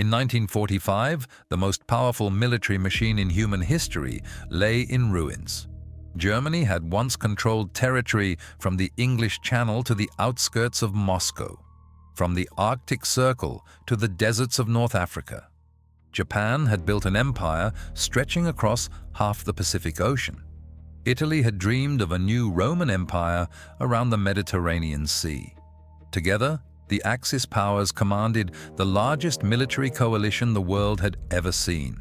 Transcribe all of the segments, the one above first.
In 1945, the most powerful military machine in human history lay in ruins. Germany had once controlled territory from the English Channel to the outskirts of Moscow, from the Arctic Circle to the deserts of North Africa. Japan had built an empire stretching across half the Pacific Ocean. Italy had dreamed of a new Roman Empire around the Mediterranean Sea. Together, the Axis powers commanded the largest military coalition the world had ever seen,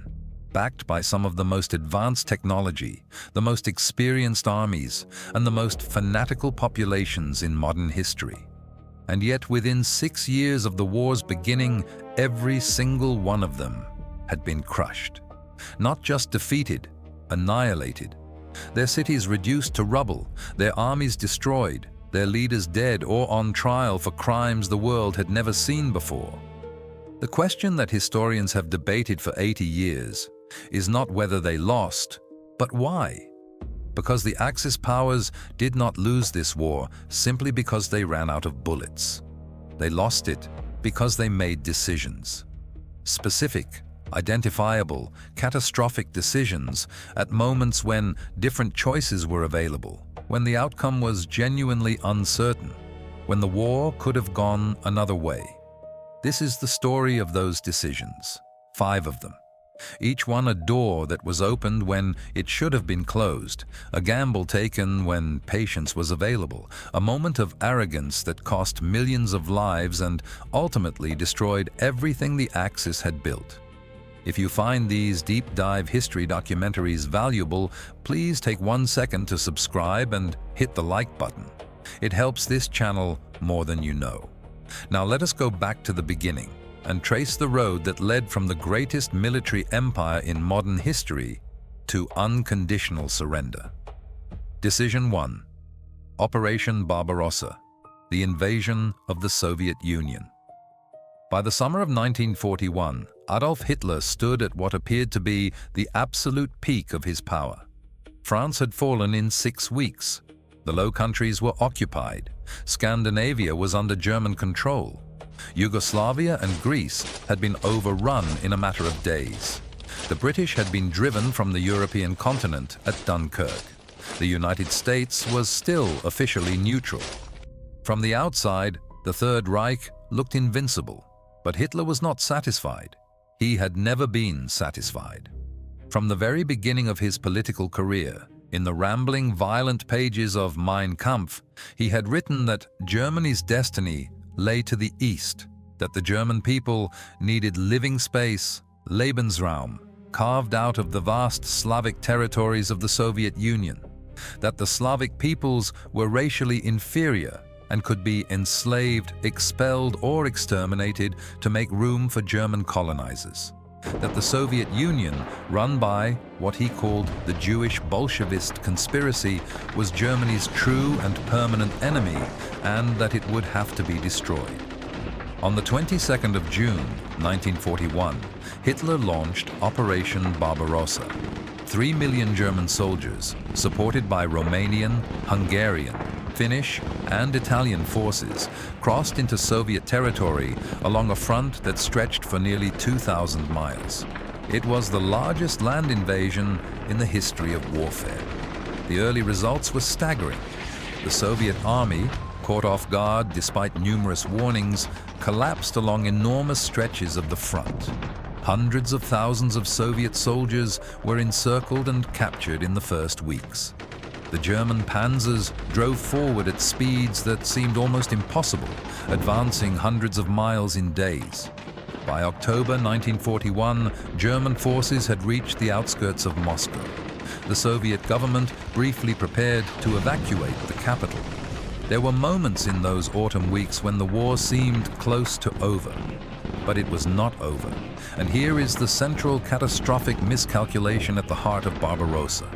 backed by some of the most advanced technology, the most experienced armies, and the most fanatical populations in modern history. And yet, within 6 years of the war's beginning, every single one of them had been crushed. Not just defeated, annihilated. Their cities reduced to rubble, their armies destroyed, their leaders dead or on trial for crimes the world had never seen before. The question that historians have debated for 80 years is not whether they lost, but why? Because the Axis powers did not lose this war simply because they ran out of bullets. They lost it because they made decisions. Specific, identifiable, catastrophic decisions at moments when different choices were available, when the outcome was genuinely uncertain, when the war could have gone another way. This is the story of those decisions, 5 of them. Each one a door that was opened when it should have been closed, a gamble taken when patience was available, a moment of arrogance that cost millions of lives and ultimately destroyed everything the Axis had built. If you find these deep dive history documentaries valuable, please take 1 second to subscribe and hit the like button. It helps this channel more than you know. Now let us go back to the beginning and trace the road that led from the greatest military empire in modern history to unconditional surrender. Decision 1. Operation Barbarossa, the invasion of the Soviet Union. By the summer of 1941, Adolf Hitler stood at what appeared to be the absolute peak of his power. France had fallen in 6 weeks. The Low Countries were occupied. Scandinavia was under German control. Yugoslavia and Greece had been overrun in a matter of days. The British had been driven from the European continent at Dunkirk. The United States was still officially neutral. From the outside, the Third Reich looked invincible, but Hitler was not satisfied. He had never been satisfied. From the very beginning of his political career, in the rambling, violent pages of Mein Kampf, he had written that Germany's destiny lay to the east, that the German people needed living space, Lebensraum, carved out of the vast Slavic territories of the Soviet Union, that the Slavic peoples were racially inferior and could be enslaved, expelled, or exterminated to make room for German colonizers, that the Soviet Union, run by what he called the Jewish Bolshevist conspiracy, was Germany's true and permanent enemy, and that it would have to be destroyed. On the 22nd of June, 1941, Hitler launched Operation Barbarossa. 3 million German soldiers, supported by Romanian, Hungarian, Finnish, and Italian forces, crossed into Soviet territory along a front that stretched for nearly 2,000 miles. It was the largest land invasion in the history of warfare. The early results were staggering. The Soviet army, caught off guard despite numerous warnings, collapsed along enormous stretches of the front. Hundreds of thousands of Soviet soldiers were encircled and captured in the first weeks. The German panzers drove forward at speeds that seemed almost impossible, advancing hundreds of miles in days. By October 1941, German forces had reached the outskirts of Moscow. The Soviet government briefly prepared to evacuate the capital. There were moments in those autumn weeks when the war seemed close to over. But it was not over. And here is the central catastrophic miscalculation at the heart of Barbarossa.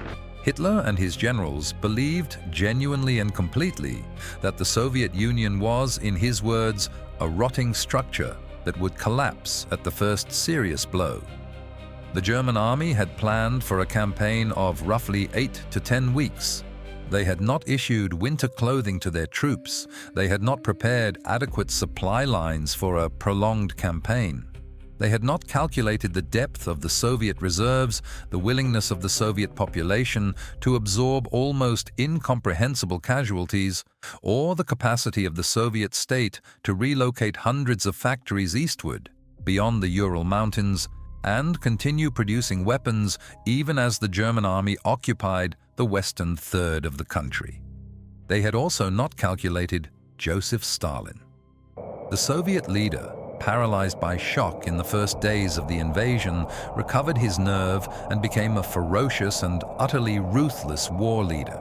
Hitler and his generals believed genuinely and completely that the Soviet Union was, in his words, a rotting structure that would collapse at the first serious blow. The German army had planned for a campaign of roughly 8 to 10 weeks. They had not issued winter clothing to their troops. They had not prepared adequate supply lines for a prolonged campaign. They had not calculated the depth of the Soviet reserves, the willingness of the Soviet population to absorb almost incomprehensible casualties, or the capacity of the Soviet state to relocate hundreds of factories eastward, beyond the Ural Mountains, and continue producing weapons even as the German army occupied the western third of the country. They had also not calculated Joseph Stalin. The Soviet leader, paralyzed by shock in the first days of the invasion, recovered his nerve and became a ferocious and utterly ruthless war leader.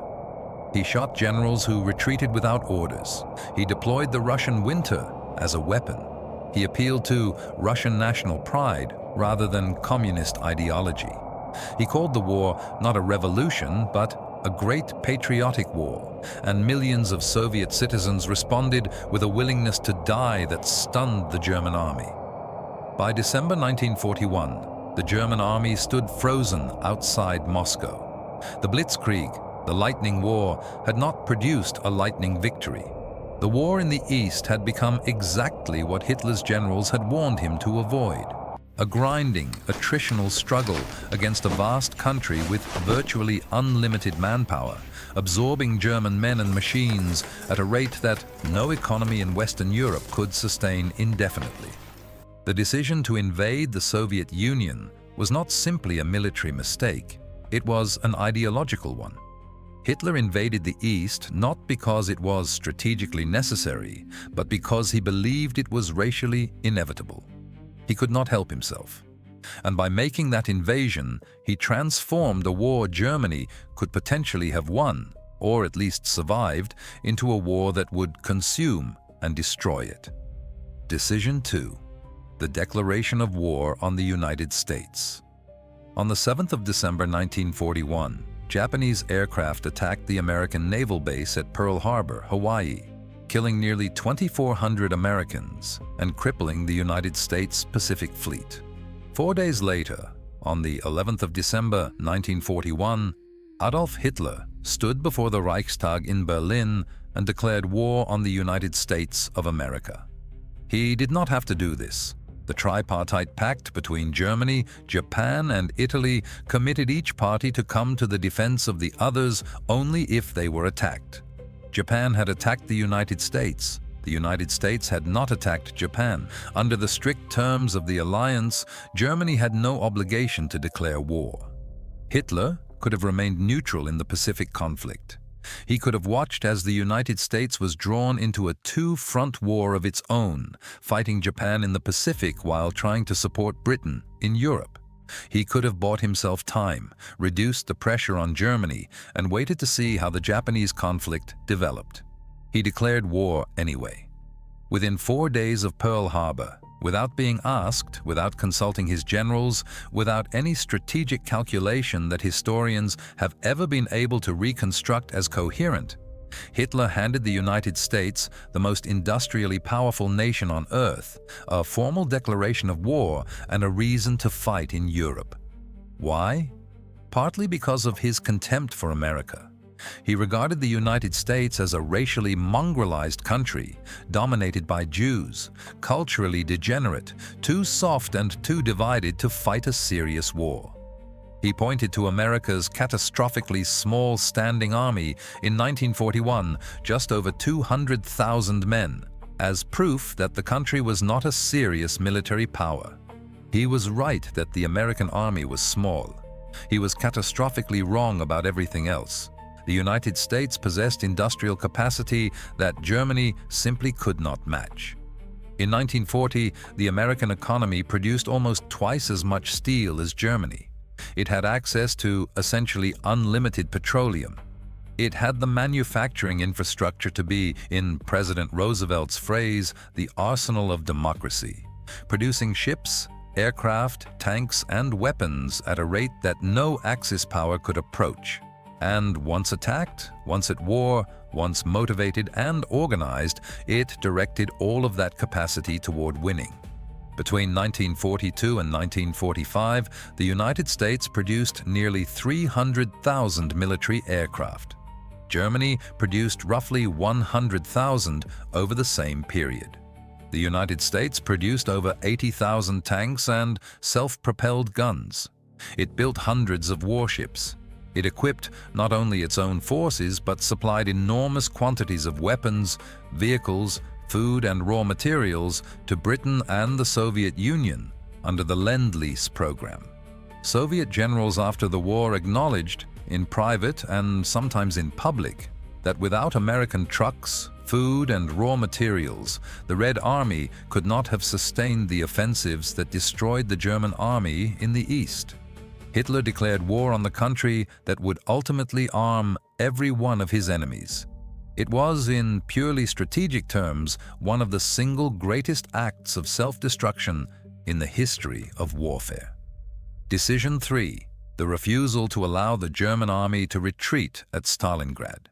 He shot generals who retreated without orders. He deployed the Russian winter as a weapon. He appealed to Russian national pride rather than communist ideology. He called the war not a revolution, but a great patriotic war, and millions of Soviet citizens responded with a willingness to die that stunned the German army. By December 1941, the German army stood frozen outside Moscow. The Blitzkrieg, the lightning war, had not produced a lightning victory. The war in the East had become exactly what Hitler's generals had warned him to avoid: a grinding, attritional struggle against a vast country with virtually unlimited manpower, absorbing German men and machines at a rate that no economy in Western Europe could sustain indefinitely. The decision to invade the Soviet Union was not simply a military mistake, it was an ideological one. Hitler invaded the East not because it was strategically necessary, but because he believed it was racially inevitable. He could not help himself. And by making that invasion, he transformed a war Germany could potentially have won, or at least survived, into a war that would consume and destroy it. Decision 2. The declaration of war on the United States. On the 7th of December 1941, Japanese aircraft attacked the American naval base at Pearl Harbor, Hawaii, killing nearly 2,400 Americans and crippling the United States Pacific Fleet. 4 days later, on the 11th of December 1941, Adolf Hitler stood before the Reichstag in Berlin and declared war on the United States of America. He did not have to do this. The tripartite pact between Germany, Japan, and Italy committed each party to come to the defense of the others only if they were attacked. Japan had attacked the United States. The United States had not attacked Japan. Under the strict terms of the alliance, Germany had no obligation to declare war. Hitler could have remained neutral in the Pacific conflict. He could have watched as the United States was drawn into a two-front war of its own, fighting Japan in the Pacific while trying to support Britain in Europe. He could have bought himself time, reduced the pressure on Germany, and waited to see how the Japanese conflict developed. He declared war anyway. Within 4 days of Pearl Harbor, without being asked, without consulting his generals, without any strategic calculation that historians have ever been able to reconstruct as coherent, Hitler handed the United States, the most industrially powerful nation on Earth, a formal declaration of war and a reason to fight in Europe. Why? Partly because of his contempt for America. He regarded the United States as a racially mongrelized country, dominated by Jews, culturally degenerate, too soft and too divided to fight a serious war. He pointed to America's catastrophically small standing army in 1941, just over 200,000 men, as proof that the country was not a serious military power. He was right that the American army was small. He was catastrophically wrong about everything else. The United States possessed industrial capacity that Germany simply could not match. In 1940, the American economy produced almost twice as much steel as Germany. It had access to essentially unlimited petroleum. It had the manufacturing infrastructure to be, in President Roosevelt's phrase, the arsenal of democracy, producing ships, aircraft, tanks, and weapons at a rate that no Axis power could approach. And once attacked, once at war, once motivated and organized, it directed all of that capacity toward winning. Between 1942 and 1945, the United States produced nearly 300,000 military aircraft. Germany produced roughly 100,000 over the same period. The United States produced over 80,000 tanks and self-propelled guns. It built hundreds of warships. It equipped not only its own forces, but supplied enormous quantities of weapons, vehicles, food and raw materials to Britain and the Soviet Union under the Lend-Lease program. Soviet generals after the war acknowledged, in private and sometimes in public, that without American trucks, food and raw materials, the Red Army could not have sustained the offensives that destroyed the German army in the East. Hitler declared war on the country that would ultimately arm every one of his enemies. It was, in purely strategic terms, one of the single greatest acts of self-destruction in the history of warfare. Decision 3. The refusal to allow the German army to retreat at Stalingrad.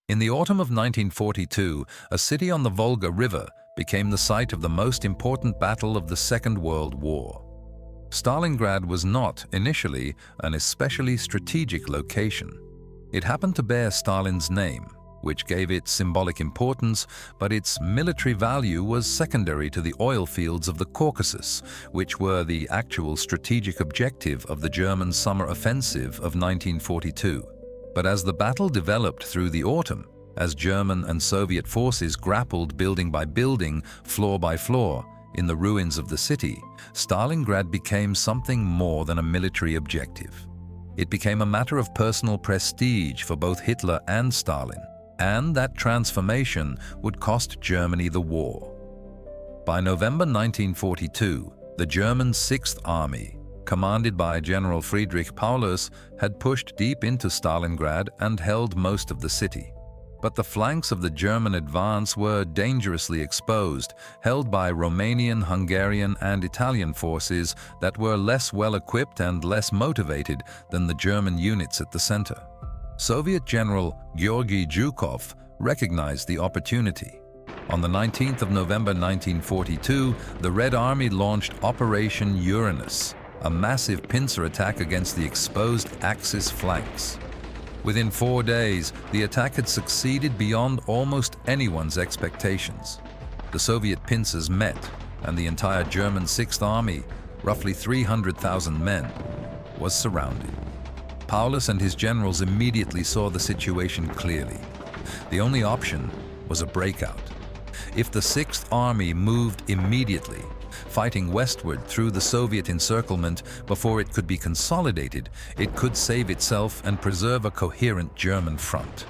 In the autumn of 1942, a city on the Volga River became the site of the most important battle of the Second World War. Stalingrad was not, initially, an especially strategic location. It happened to bear Stalin's name, which gave it symbolic importance, but its military value was secondary to the oil fields of the Caucasus, which were the actual strategic objective of the German summer offensive of 1942. But as the battle developed through the autumn, as German and Soviet forces grappled building by building, floor by floor, in the ruins of the city, Stalingrad became something more than a military objective. It became a matter of personal prestige for both Hitler and Stalin, and that transformation would cost Germany the war. By November 1942, the German Sixth Army, commanded by General Friedrich Paulus, had pushed deep into Stalingrad and held most of the city. But the flanks of the German advance were dangerously exposed, held by Romanian, Hungarian, and Italian forces that were less well-equipped and less motivated than the German units at the center. Soviet General Georgy Zhukov recognized the opportunity. On the 19th of November 1942, the Red Army launched Operation Uranus, a massive pincer attack against the exposed Axis flanks. Within 4 days, the attack had succeeded beyond almost anyone's expectations. The Soviet pincers met, and the entire German Sixth Army, roughly 300,000 men, was surrounded. Paulus and his generals immediately saw the situation clearly. The only option was a breakout. If the Sixth Army moved immediately, fighting westward through the Soviet encirclement before it could be consolidated, it could save itself and preserve a coherent German front.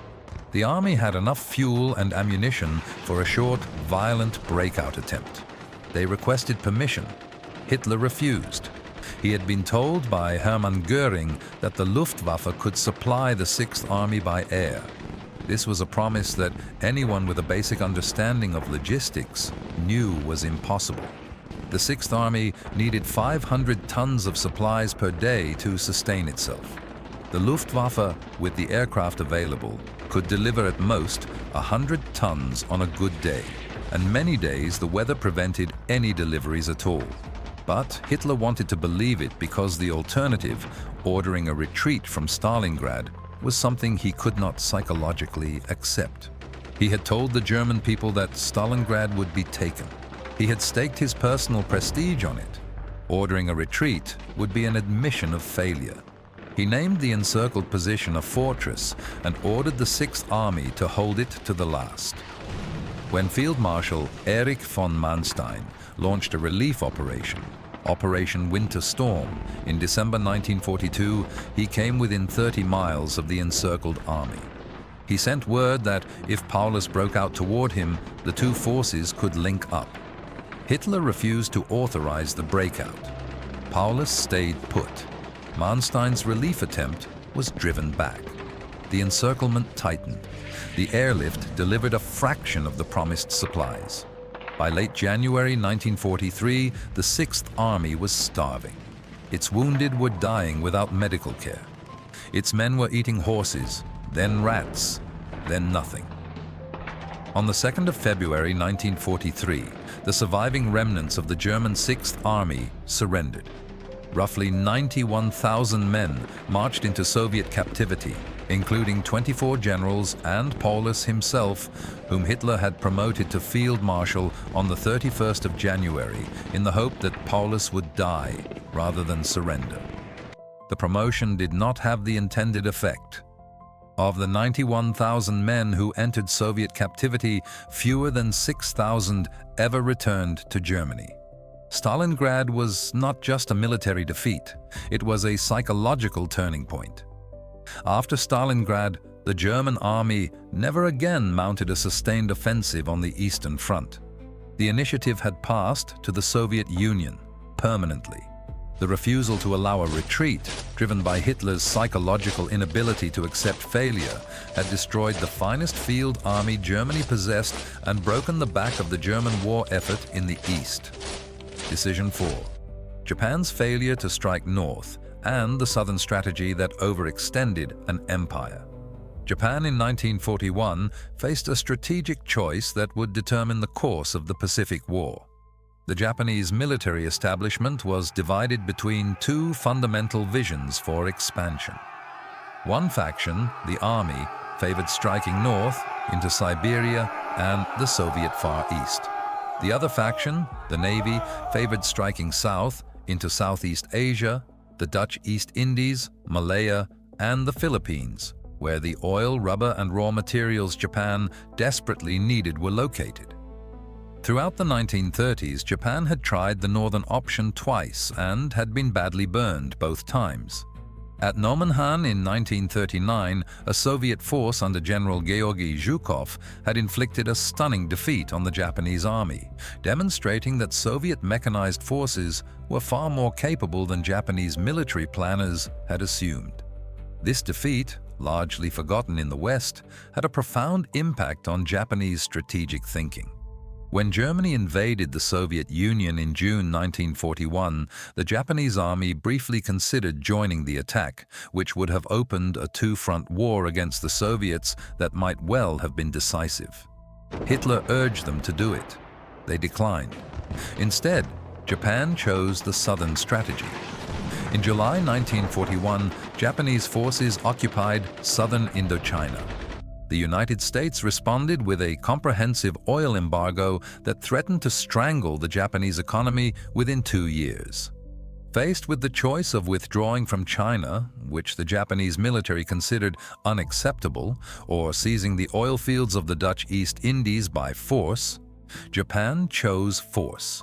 The army had enough fuel and ammunition for a short, violent breakout attempt. They requested permission. Hitler refused. He had been told by Hermann Göring that the Luftwaffe could supply the Sixth Army by air. This was a promise that anyone with a basic understanding of logistics knew was impossible. The Sixth Army needed 500 tons of supplies per day to sustain itself. The Luftwaffe, with the aircraft available, could deliver at most 100 tons on a good day, and many days the weather prevented any deliveries at all. But Hitler wanted to believe it because the alternative, ordering a retreat from Stalingrad, was something he could not psychologically accept. He had told the German people that Stalingrad would be taken. He had staked his personal prestige on it. Ordering a retreat would be an admission of failure. He named the encircled position a fortress and ordered the Sixth Army to hold it to the last. When Field Marshal Erich von Manstein launched a relief operation, Operation Winter Storm, in December 1942, he came within 30 miles of the encircled army. He sent word that if Paulus broke out toward him, the two forces could link up. Hitler refused to authorize the breakout. Paulus stayed put. Manstein's relief attempt was driven back. The encirclement tightened. The airlift delivered a fraction of the promised supplies. By late January 1943, the Sixth Army was starving. Its wounded were dying without medical care. Its men were eating horses, then rats, then nothing. On the 2nd of February 1943, the surviving remnants of the German Sixth Army surrendered. Roughly 91,000 men marched into Soviet captivity, including 24 generals and Paulus himself, whom Hitler had promoted to Field Marshal on the 31st of January in the hope that Paulus would die rather than surrender. The promotion did not have the intended effect. Of the 91,000 men who entered Soviet captivity, fewer than 6,000 ever returned to Germany. Stalingrad was not just a military defeat, it was a psychological turning point. After Stalingrad, the German army never again mounted a sustained offensive on the Eastern Front. The initiative had passed to the Soviet Union permanently. The refusal to allow a retreat, driven by Hitler's psychological inability to accept failure, had destroyed the finest field army Germany possessed and broken the back of the German war effort in the East. Decision 4. Japan's failure to strike north and the southern strategy that overextended an empire. Japan in 1941 faced a strategic choice that would determine the course of the Pacific War. The Japanese military establishment was divided between two fundamental visions for expansion. One faction, the army, favored striking north into Siberia and the Soviet Far East. The other faction, the navy, favored striking south into Southeast Asia, the Dutch East Indies, Malaya, and the Philippines, where the oil, rubber, and raw materials Japan desperately needed were located. Throughout the 1930s, Japan had tried the northern option twice and had been badly burned both times. At Nomonhan in 1939, a Soviet force under General Georgy Zhukov had inflicted a stunning defeat on the Japanese army, demonstrating that Soviet mechanized forces were far more capable than Japanese military planners had assumed. This defeat, largely forgotten in the West, had a profound impact on Japanese strategic thinking. When Germany invaded the Soviet Union in June 1941, the Japanese army briefly considered joining the attack, which would have opened a two-front war against the Soviets that might well have been decisive. Hitler urged them to do it. They declined. Instead, Japan chose the southern strategy. In July 1941, Japanese forces occupied southern Indochina. The United States responded with a comprehensive oil embargo that threatened to strangle the Japanese economy within 2 years. Faced with the choice of withdrawing from China, which the Japanese military considered unacceptable, or seizing the oil fields of the Dutch East Indies by force, Japan chose force.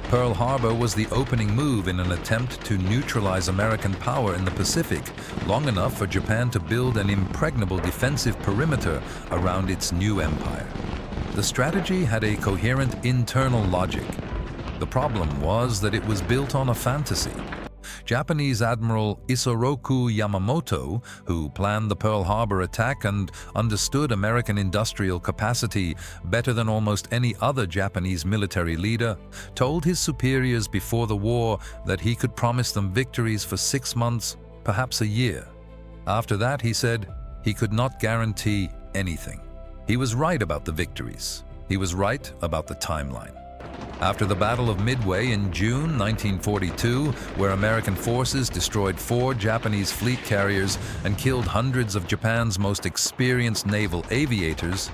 Pearl Harbor was the opening move in an attempt to neutralize American power in the Pacific, long enough for Japan to build an impregnable defensive perimeter around its new empire. The strategy had a coherent internal logic. The problem was that it was built on a fantasy. Japanese Admiral Isoroku Yamamoto, who planned the Pearl Harbor attack and understood American industrial capacity better than almost any other Japanese military leader, told his superiors before the war that he could promise them victories for 6 months, perhaps a year. After that, he said, he could not guarantee anything. He was right about the victories. He was right about the timeline. After the Battle of Midway in June 1942, where American forces destroyed 4 Japanese fleet carriers and killed hundreds of Japan's most experienced naval aviators,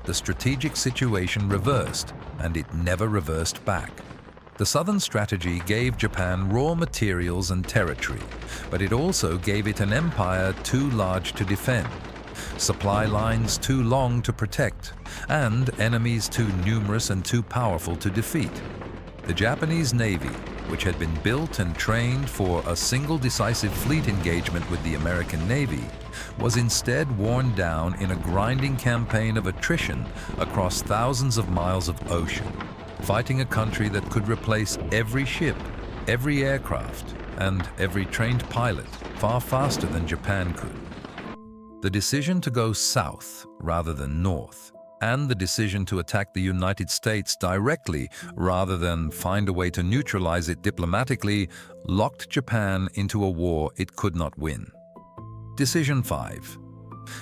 the strategic situation reversed, and it never reversed back. The Southern strategy gave Japan raw materials and territory, but it also gave it an empire too large to defend, supply lines too long to protect, and enemies too numerous and too powerful to defeat. The Japanese Navy, which had been built and trained for a single decisive fleet engagement with the American Navy, was instead worn down in a grinding campaign of attrition across thousands of miles of ocean, fighting a country that could replace every ship, every aircraft, and every trained pilot far faster than Japan could. The decision to go south rather than north, and the decision to attack the United States directly rather than find a way to neutralize it diplomatically, locked Japan into a war it could not win. Decision 5.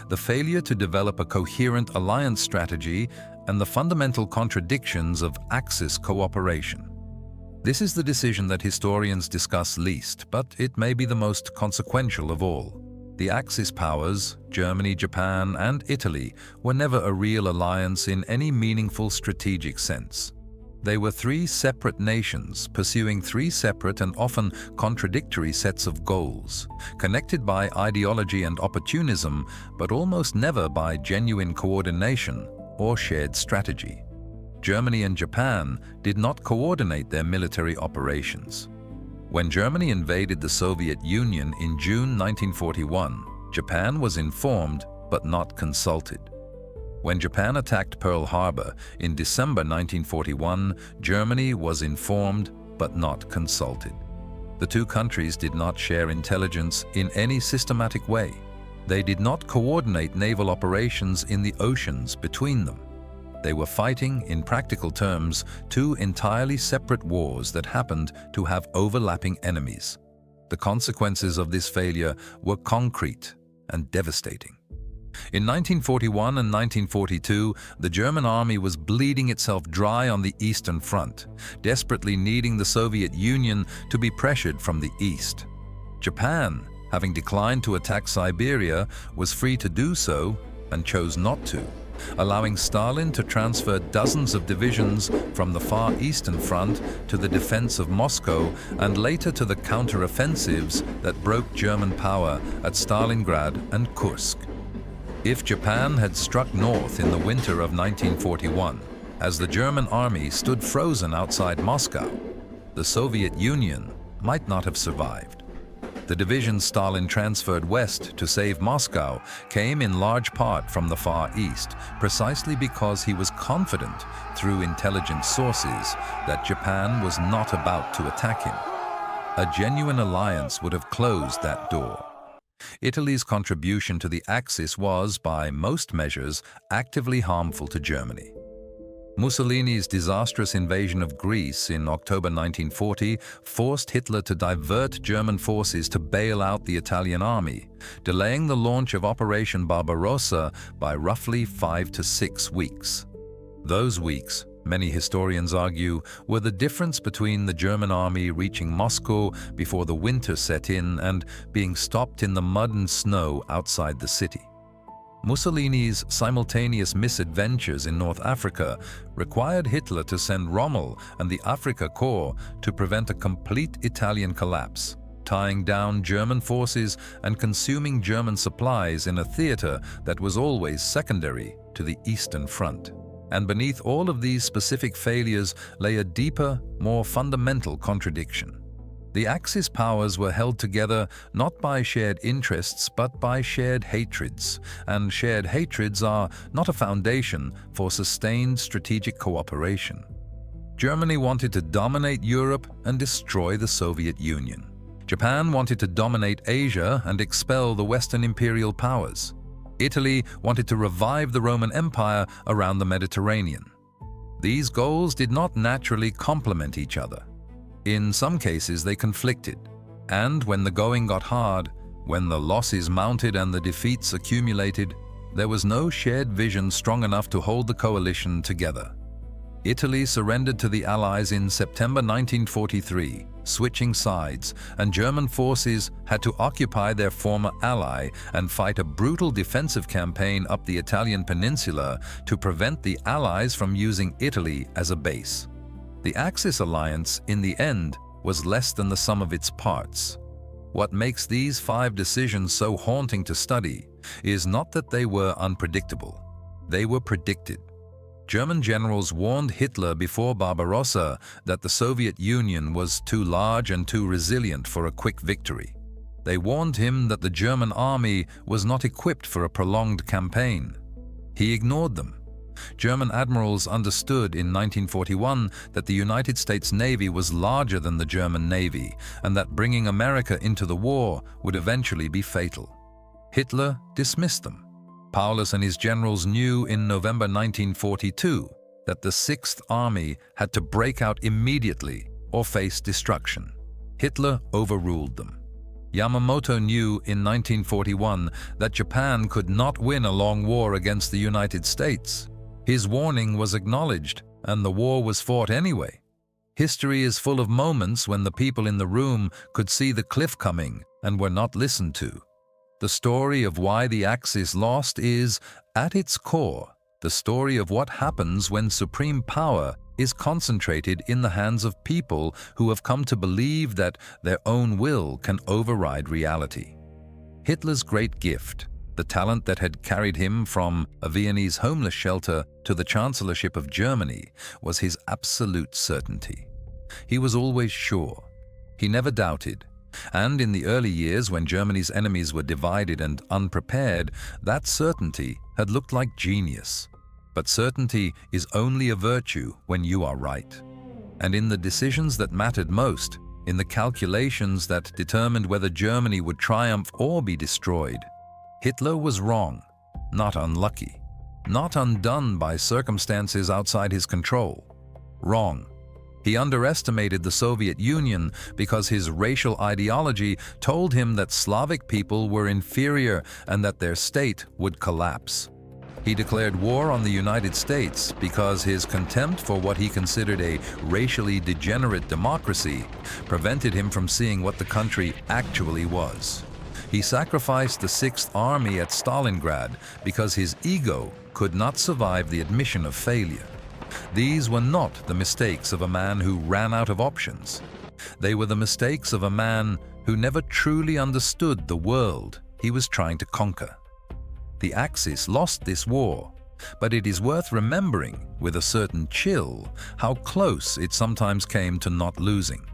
The failure to develop a coherent alliance strategy and the fundamental contradictions of Axis cooperation. This is the decision that historians discuss least, but it may be the most consequential of all. The Axis powers, Germany, Japan, and Italy, were never a real alliance in any meaningful strategic sense. They were three separate nations pursuing three separate and often contradictory sets of goals, connected by ideology and opportunism, but almost never by genuine coordination or shared strategy. Germany and Japan did not coordinate their military operations. When Germany invaded the Soviet Union in June 1941, Japan was informed but not consulted. When Japan attacked Pearl Harbor in December 1941, Germany was informed but not consulted. The two countries did not share intelligence in any systematic way. They did not coordinate naval operations in the oceans between them. They were fighting, in practical terms, two entirely separate wars that happened to have overlapping enemies. The consequences of this failure were concrete and devastating. In 1941 and 1942, the German army was bleeding itself dry on the Eastern Front, desperately needing the Soviet Union to be pressured from the east. Japan, having declined to attack Siberia, was free to do so and chose not to, allowing Stalin to transfer dozens of divisions from the Far Eastern Front to the defense of Moscow and later to the counter-offensives that broke German power at Stalingrad and Kursk. If Japan had struck north in the winter of 1941, as the German army stood frozen outside Moscow, the Soviet Union might not have survived. The divisions Stalin transferred west to save Moscow came in large part from the Far East, precisely because he was confident through intelligence sources that Japan was not about to attack him. A genuine alliance would have closed that door. Italy's contribution to the Axis was, by most measures, actively harmful to Germany. Mussolini's disastrous invasion of Greece in October 1940 forced Hitler to divert German forces to bail out the Italian army, delaying the launch of Operation Barbarossa by roughly 5 to 6 weeks. Those weeks, many historians argue, were the difference between the German army reaching Moscow before the winter set in and being stopped in the mud and snow outside the city. Mussolini's simultaneous misadventures in North Africa required Hitler to send Rommel and the Afrika Korps to prevent a complete Italian collapse, tying down German forces and consuming German supplies in a theater that was always secondary to the Eastern Front. And beneath all of these specific failures lay a deeper, more fundamental contradiction. The Axis powers were held together not by shared interests but by shared hatreds, and shared hatreds are not a foundation for sustained strategic cooperation. Germany wanted to dominate Europe and destroy the Soviet Union. Japan wanted to dominate Asia and expel the Western imperial powers. Italy wanted to revive the Roman Empire around the Mediterranean. These goals did not naturally complement each other. In some cases, they conflicted, and when the going got hard, when the losses mounted and the defeats accumulated, there was no shared vision strong enough to hold the coalition together. Italy surrendered to the Allies in September 1943, switching sides, and German forces had to occupy their former ally and fight a brutal defensive campaign up the Italian peninsula to prevent the Allies from using Italy as a base. The Axis alliance, in the end, was less than the sum of its parts. What makes these 5 decisions so haunting to study is not that they were unpredictable. They were predicted. German generals warned Hitler before Barbarossa that the Soviet Union was too large and too resilient for a quick victory. They warned him that the German army was not equipped for a prolonged campaign. He ignored them. German admirals understood in 1941 that the United States Navy was larger than the German Navy and that bringing America into the war would eventually be fatal. Hitler dismissed them. Paulus and his generals knew in November 1942 that the Sixth Army had to break out immediately or face destruction. Hitler overruled them. Yamamoto knew in 1941 that Japan could not win a long war against the United States. His warning was acknowledged, and the war was fought anyway. History is full of moments when the people in the room could see the cliff coming and were not listened to. The story of why the Axis lost is, at its core, the story of what happens when supreme power is concentrated in the hands of people who have come to believe that their own will can override reality. Hitler's great gift, the talent that had carried him from a Viennese homeless shelter to the Chancellorship of Germany, was his absolute certainty. He was always sure. He never doubted. And in the early years when Germany's enemies were divided and unprepared, that certainty had looked like genius. But certainty is only a virtue when you are right. And in the decisions that mattered most, in the calculations that determined whether Germany would triumph or be destroyed, Hitler was wrong, not unlucky, not undone by circumstances outside his control. Wrong. He underestimated the Soviet Union because his racial ideology told him that Slavic people were inferior and that their state would collapse. He declared war on the United States because his contempt for what he considered a racially degenerate democracy prevented him from seeing what the country actually was. He sacrificed the Sixth Army at Stalingrad because his ego could not survive the admission of failure. These were not the mistakes of a man who ran out of options. They were the mistakes of a man who never truly understood the world he was trying to conquer. The Axis lost this war, but it is worth remembering with a certain chill how close it sometimes came to not losing.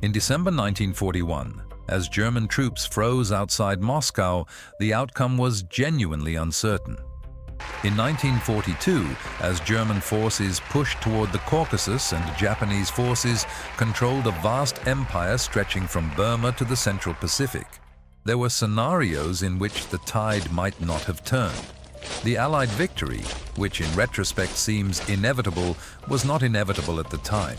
In December 1941, as German troops froze outside Moscow, the outcome was genuinely uncertain. In 1942, as German forces pushed toward the Caucasus and Japanese forces controlled a vast empire stretching from Burma to the Central Pacific, there were scenarios in which the tide might not have turned. The Allied victory, which in retrospect seems inevitable, was not inevitable at the time.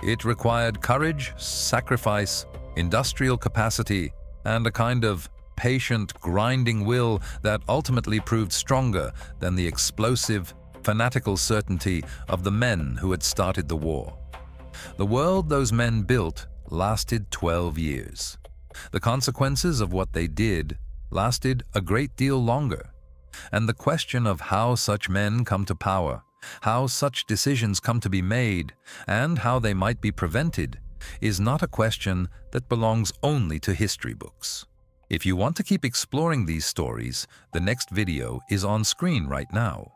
It required courage, sacrifice, industrial capacity, and a kind of patient, grinding will that ultimately proved stronger than the explosive, fanatical certainty of the men who had started the war. The world those men built lasted 12 years. The consequences of what they did lasted a great deal longer. And the question of how such men come to power, how such decisions come to be made, and how they might be prevented, is not a question that belongs only to history books. If you want to keep exploring these stories, the next video is on screen right now.